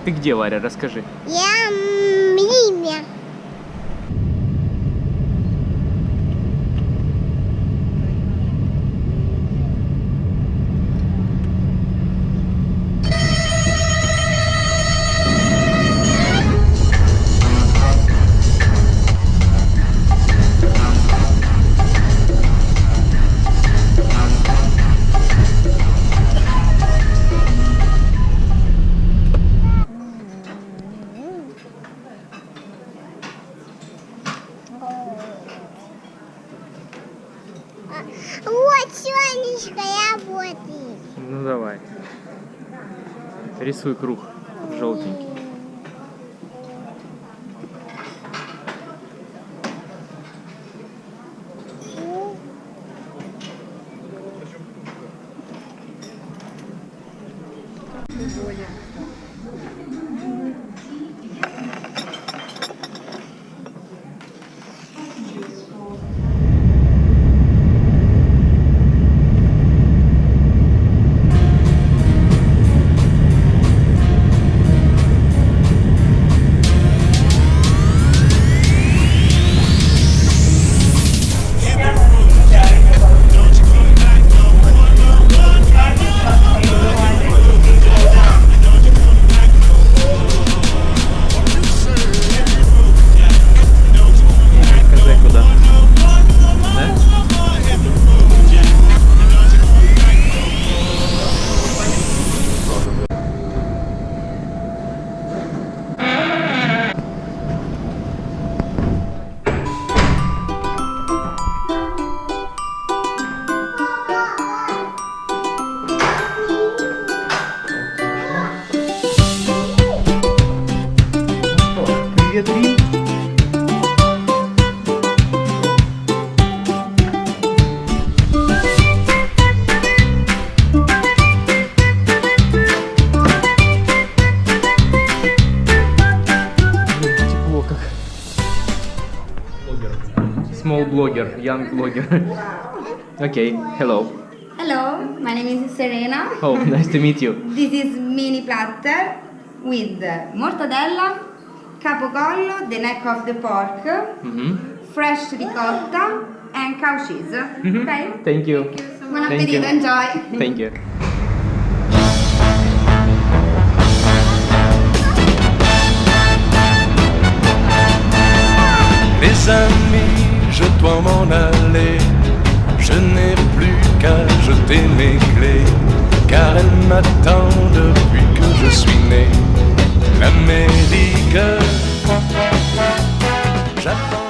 Ты где, Варя? Расскажи. Я в Риме. Вот солнышко работает. Ну давай. Рисуй круг желтенький. Привет, Рим. Тепло как. Small blogger, young blogger. Okay, hello. Hello, my name is Serena. Oh, nice to meet you. This is mini platter with mortadella, capocollo, the neck of the pork, fresh ricotta, and cow cheese. Okay? Thank you. Buon Thank you. appetito, enjoy. Thank you. Mes amis, je dois m'en aller. Je n'ai plus qu'à jeter mes clés, car elles m'attendent depuis que je suis né. L'Amérique, j'attends.